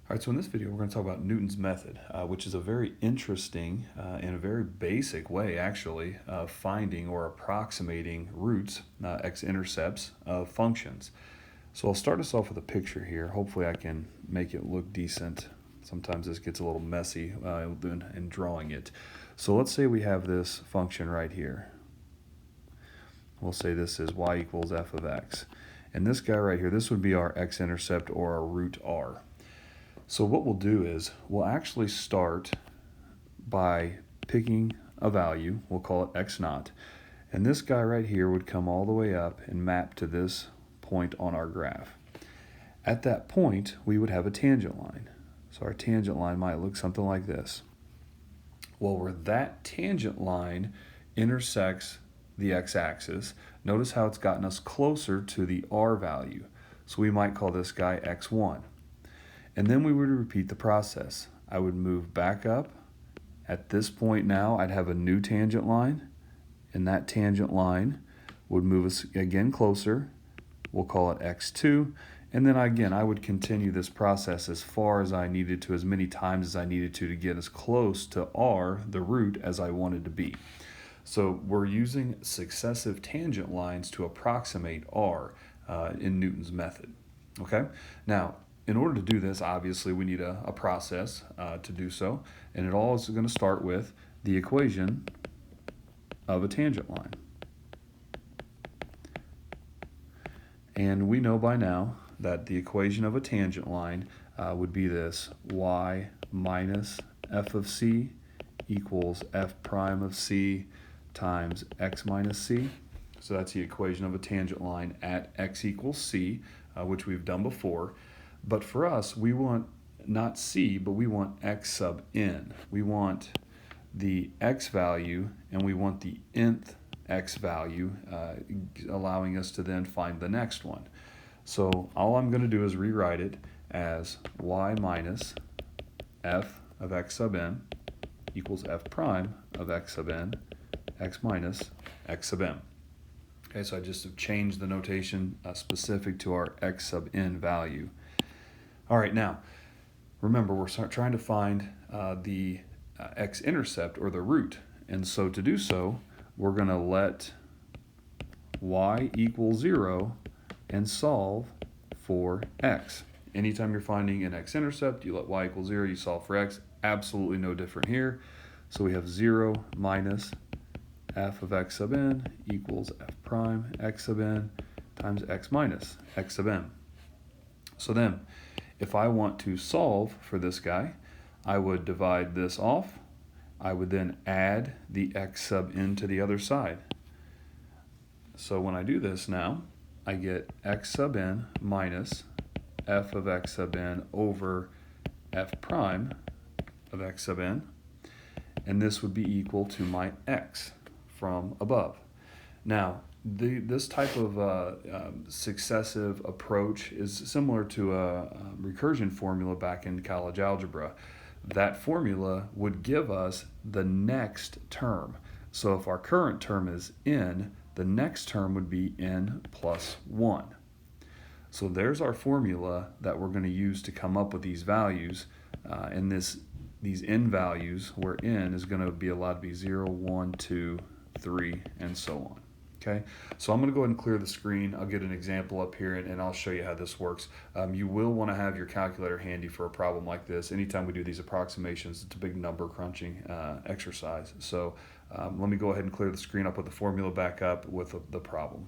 All right, so in this video, we're going to talk about Newton's method, which is a very interesting and a very basic way, actually, of finding or approximating roots, x-intercepts of functions. So I'll start us off with a picture here. Hopefully I can make it look decent. Sometimes this gets a little messy in drawing it. So let's say we have this function right here. We'll say this is y equals f of x. And this guy right here, this would be our x-intercept or our root r. So what we'll do is we'll actually start by picking a value. We'll call it x naught. And this guy right here would come all the way up and map to this point on our graph. At that point, we would have a tangent line. So our tangent line might look something like this. Well, where that tangent line intersects the x-axis, notice how it's gotten us closer to the r value. So we might call this guy x1. And then we would repeat the process. I would move back up. At this point now, I'd have a new tangent line, and that tangent line would move us again closer. We'll call it x2, and then again, I would continue this process as far as I needed to, as many times as I needed to get as close to r, the root, as I wanted to be. So we're using successive tangent lines to approximate r in Newton's method. Okay? Now, in order to do this, obviously, we need a process to do so. And it all is going to start with the equation of a tangent line. And we know by now that the equation of a tangent line would be this: y minus f of c equals f prime of c times x minus c. So that's the equation of a tangent line at x equals c, which we've done before. But for us, we want not c, but we want x sub n. We want the x value, and we want the nth x value, allowing us to then find the next one. So all I'm going to do is rewrite it as y minus f of x sub n equals f prime of x sub n, x minus x sub n. Okay, so I just have changed the notation specific to our x sub n value. All right, now, remember, we're trying to find the x-intercept, or the root. And so to do so, we're going to let y equal 0 and solve for x. Anytime you're finding an x-intercept, you let y equal 0, you solve for x. Absolutely no different here. So we have 0 minus f of x sub n equals f prime x sub n times x minus x sub n. So then, if I want to solve for this guy, I would divide this off. I would then add the x sub n to the other side. So when I do this now, I get x sub n minus f of x sub n over f prime of x sub n. And this would be equal to my x from above. Now, this type of successive approach is similar to a recursion formula back in college algebra. That formula would give us the next term. So if our current term is n, the next term would be n plus 1. So there's our formula that we're going to use to come up with these values, and these n values, where n is going to be allowed to be 0, 1, 2, 3, and so on. Okay, so I'm going to go ahead and clear the screen. I'll get an example up here, and I'll show you how this works. You will want to have your calculator handy for a problem like this. Anytime we do these approximations, it's a big number crunching exercise. So let me go ahead and clear the screen. I'll put the formula back up with the problem.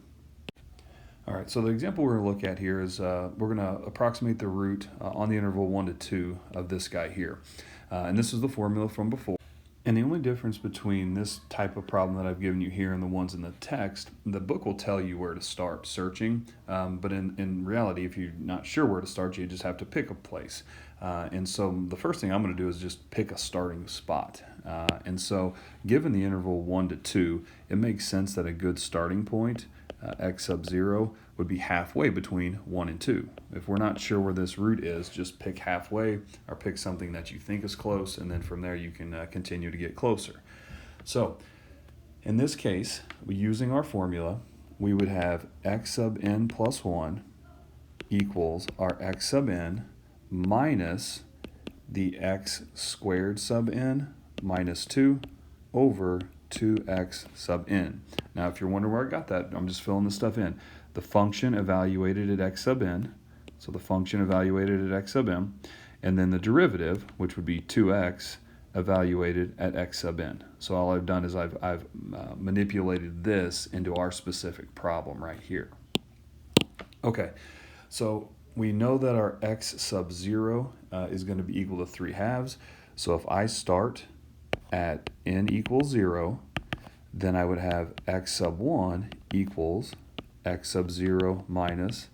All right, so the example we're going to look at here is we're going to approximate the root on the interval 1 to 2 of this guy here. And this is the formula from before. And the only difference between this type of problem that I've given you here and the ones in the text, the book will tell you where to start searching, but in reality, if you're not sure where to start, you just have to pick a place. And so the first thing I'm going to do is just pick a starting spot. And so given the interval 1 to 2, it makes sense that a good starting point, x sub 0, would be halfway between 1 and 2. If we're not sure where this root is, just pick halfway, or pick something that you think is close, and then from there you can continue to get closer. So in this case, using our formula, we would have x sub n plus 1 equals our x sub n minus the x squared sub n minus 2 over 2x sub n. Now, if you're wondering where I got that, I'm just filling this stuff in. The function evaluated at x sub n, so the function evaluated at x sub m, and then the derivative, which would be 2x, evaluated at x sub n. So all I've done is I've manipulated this into our specific problem right here. Okay, so we know that our x sub 0 is going to be equal to 3 halves. So if I start at n equals 0, then I would have x sub 1 equals x sub 0 minus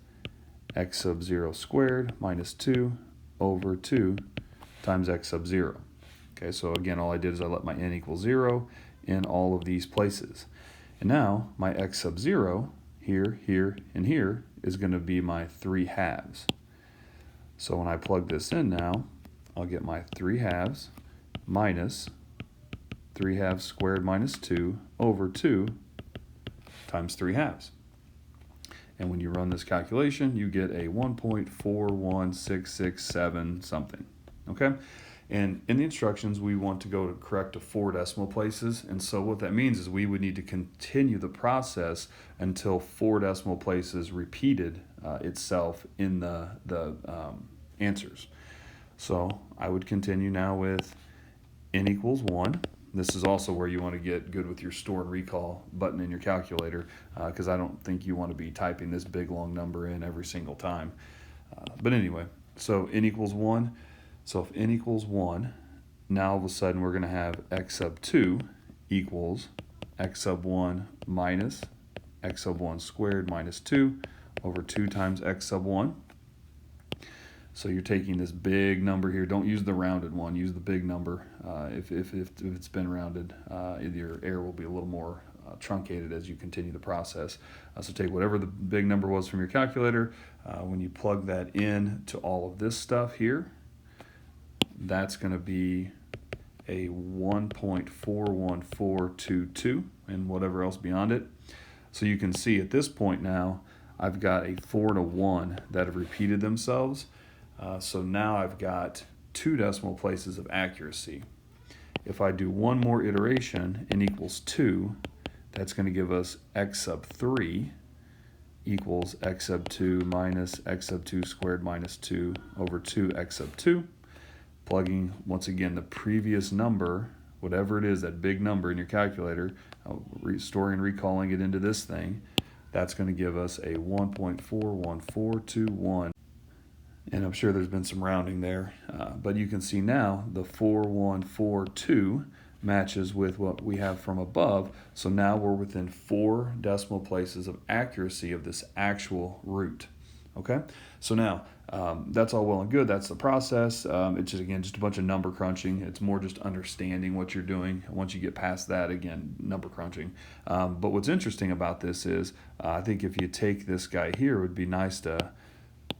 x sub 0 squared minus 2 over 2 times x sub 0. Okay, so again, all I did is I let my n equal 0 in all of these places. And now my x sub 0 here, here, and here is going to be my 3 halves. So when I plug this in now, I'll get my 3 halves minus 3 halves squared minus 2 over 2 times 3 halves. And when you run this calculation, you get a 1.41667 something. Okay? And in the instructions, we want to go to correct to 4 decimal places. And so what that means is we would need to continue the process until 4 decimal places repeated itself in the answers. So I would continue now with n equals 1. This is also where you want to get good with your store and recall button in your calculator, because I don't think you want to be typing this big long number in every single time. But anyway, so n equals 1. So if n equals 1, now all of a sudden we're going to have x sub 2 equals x sub 1 minus x sub 1 squared minus 2 over 2 times x sub 1. So you're taking this big number here. Don't use the rounded one. Use the big number. If it's been rounded, your error will be a little more truncated as you continue the process. So take whatever the big number was from your calculator. When you plug that in to all of this stuff here, that's going to be a 1.41422 and whatever else beyond it. So you can see at this point now, I've got a 4 and a 1 that have repeated themselves. So now I've got 2 decimal places of accuracy. If I do one more iteration, n equals 2, that's going to give us x sub 3 equals x sub 2 minus x sub 2 squared minus 2 over 2 x sub 2. Plugging, once again, the previous number, whatever it is, that big number in your calculator, storing and recalling it into this thing, that's going to give us a 1.41421. And I'm sure there's been some rounding there, but you can see now the 4142 matches with what we have from above. So now we're within 4 decimal places of accuracy of this actual root. Okay, so now that's all well and good. That's the process. It's just, again, just a bunch of number crunching. It's more just understanding what you're doing. Once you get past that, again, number crunching. But what's interesting about this is I think if you take this guy here, it would be nice to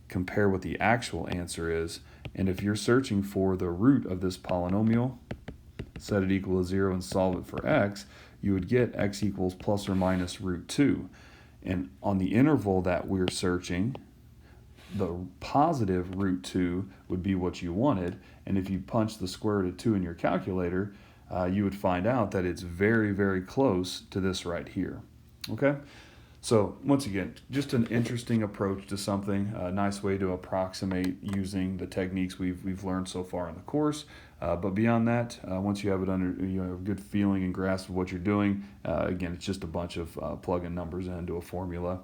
compare what the actual answer is. And if you're searching for the root of this polynomial, set it equal to 0 and solve it for x, you would get x equals plus or minus root 2. And on the interval that we're searching, the positive root 2 would be what you wanted. And if you punch the square root of 2 in your calculator, you would find out that it's very, very close to this right here. Okay? So once again, just an interesting approach to something, a nice way to approximate using the techniques we've learned so far in the course. But beyond that, once you have it under, a good feeling and grasp of what you're doing, again, it's just a bunch of plugging numbers into a formula.